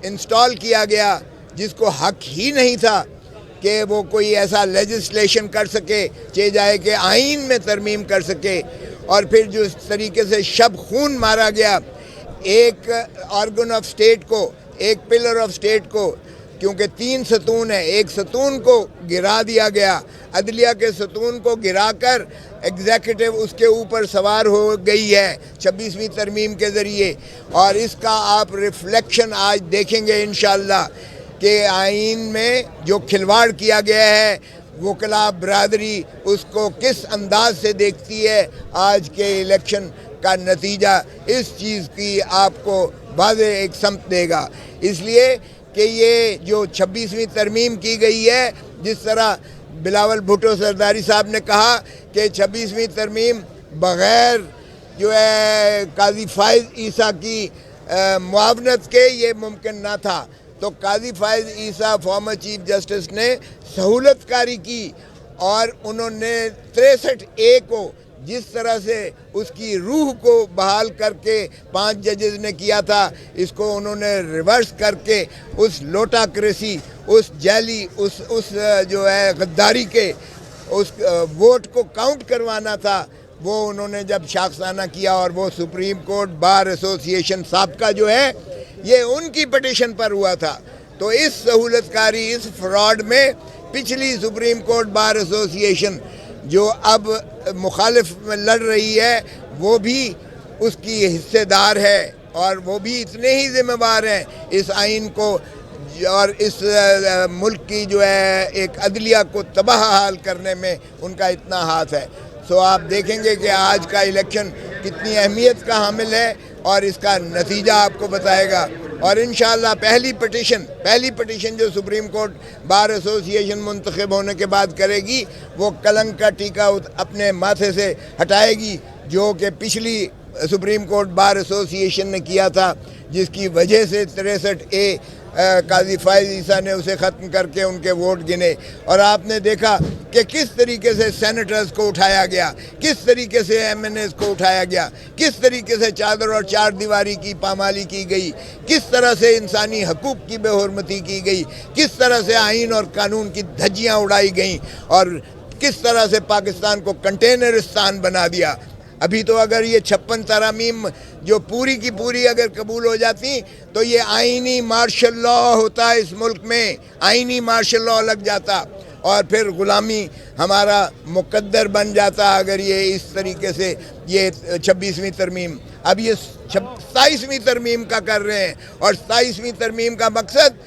Install کیا گیا جس کو حق ہی نہیں تھا کہ وہ کوئی ایسا لیجسلیشن کر سکے چاہے جائے کہ آئین میں ترمیم کر سکے، اور پھر جو اس طریقے سے شب خون مارا گیا ایک آرگن آف اسٹیٹ کو، ایک پلر آف اسٹیٹ کو، کیونکہ 3 ستون ہیں، ایک ستون کو گرا دیا گیا، عدلیہ کے ستون کو گرا کر ایگزیکٹو اس کے اوپر سوار ہو گئی ہے 26ویں ترمیم کے ذریعے، اور اس کا آپ ریفلیکشن آج دیکھیں گے انشاءاللہ کہ آئین میں جو کھلواڑ کیا گیا ہے وکلاء برادری اس کو کس انداز سے دیکھتی ہے۔ آج کے الیکشن کا نتیجہ اس چیز کی آپ کو واضح ایک سمت دے گا، اس لیے کہ یہ جو 26ویں ترمیم کی گئی ہے، جس طرح بلاول بھٹو سرداری صاحب نے کہا کہ 26ویں ترمیم بغیر جو ہے قاضی فائز عیسیٰ کی معاونت کے یہ ممکن نہ تھا، تو قاضی فائز عیسیٰ فارمر چیف جسٹس نے سہولت کاری کی، اور انہوں نے 63A کو جس طرح سے اس کی روح کو بحال کر کے 5 ججز نے کیا تھا، اس کو انہوں نے ریورس کر کے اس لوٹاکریسی، اس جعلی، اس جو ہے غداری کے اس ووٹ کو کاؤنٹ کروانا تھا، وہ انہوں نے جب شاخسانہ کیا، اور وہ سپریم کورٹ بار ایسوسی ایشن سابقہ جو ہے یہ ان کی پٹیشن پر ہوا تھا، تو اس سہولت کاری، اس فراڈ میں پچھلی سپریم کورٹ بار ایسوسی ایشن جو اب مخالف میں لڑ رہی ہے وہ بھی اس کی حصے دار ہے، اور وہ بھی اتنے ہی ذمہ دار ہیں اس آئین کو اور اس ملک کی جو ہے ایک عدلیہ کو تباہ حال کرنے میں ان کا اتنا ہاتھ ہے۔ سو آپ دیکھیں گے کہ آج کا الیکشن کتنی اہمیت کا حامل ہے، اور اس کا نتیجہ آپ کو بتائے گا، اور انشاءاللہ پہلی پٹیشن جو سپریم کورٹ بار ایسوسی ایشن منتخب ہونے کے بعد کرے گی، وہ کلنک کا ٹیکہ اپنے ماتھے سے ہٹائے گی جو کہ پچھلی سپریم کورٹ بار ایسوسی ایشن نے کیا تھا، جس کی وجہ سے 63A قاضی فائز عیسیٰ نے اسے ختم کر کے ان کے ووٹ گنے، اور آپ نے دیکھا کہ کس طریقے سے سینیٹرز کو اٹھایا گیا، کس طریقے سے MNAs کو اٹھایا گیا، کس طریقے سے چادر اور 4 دیواری کی پامالی کی گئی، کس طرح سے انسانی حقوق کی بے حرمتی کی گئی، کس طرح سے آئین اور قانون کی دھجیاں اڑائی گئیں، اور کس طرح سے پاکستان کو کنٹینرستان بنا دیا۔ ابھی تو اگر یہ 56 ترامیم جو پوری کی پوری اگر قبول ہو جاتی تو یہ آئینی مارشل لاء ہوتا ہے، اس ملک میں آئینی مارشل لاء لگ جاتا، اور پھر غلامی ہمارا مقدر بن جاتا اگر یہ اس طریقے سے یہ 26ویں ترمیم، اب یہ 27ویں ترمیم کا کر رہے ہیں، اور 27ویں ترمیم کا مقصد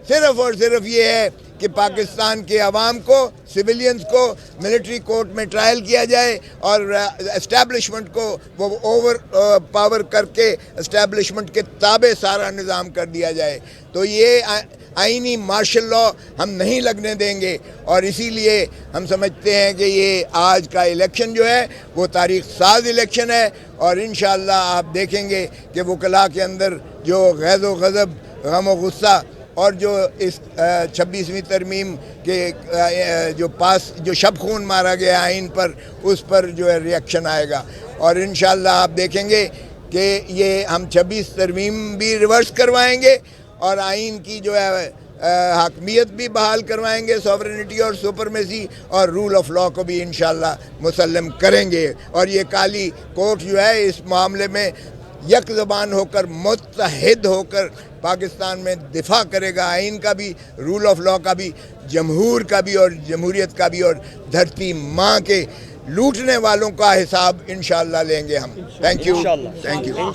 صرف اور صرف یہ ہے کہ پاکستان کے عوام کو، سویلینز کو ملٹری کورٹ میں ٹرائل کیا جائے، اور اسٹیبلشمنٹ کو وہ اوور پاور کر کے اسٹیبلشمنٹ کے تابع سارا نظام کر دیا جائے، تو یہ آئینی مارشل لاء ہم نہیں لگنے دیں گے، اور اسی لیے ہم سمجھتے ہیں کہ یہ آج کا الیکشن جو ہے وہ تاریخ ساز الیکشن ہے، اور انشاءاللہ آپ دیکھیں گے کہ وکلاء کے اندر جو غیظ و غضب، غم و غصہ، اور جو اس 26ویں ترمیم کے جو شب خون مارا گیا آئین پر، اس پر جو ہے ریئیکشن آئے گا، اور انشاءاللہ آپ دیکھیں گے کہ یہ ہم 26 ترمیم بھی ریورس کروائیں گے، اور آئین کی جو ہے حاکمیت بھی بحال کروائیں گے، سوورنٹی اور سپرمیسی اور رول آف لاء کو بھی انشاءاللہ مسلم کریں گے، اور یہ کالی کوٹ جو ہے اس معاملے میں یک زبان ہو کر، متحد ہو کر پاکستان میں دفاع کرے گا، آئین کا بھی، رول آف لاء کا بھی، جمہور کا بھی، اور جمہوریت کا بھی، اور دھرتی ماں کے لوٹنے والوں کا حساب انشاءاللہ لیں گے ہم۔ Thank you, thank you.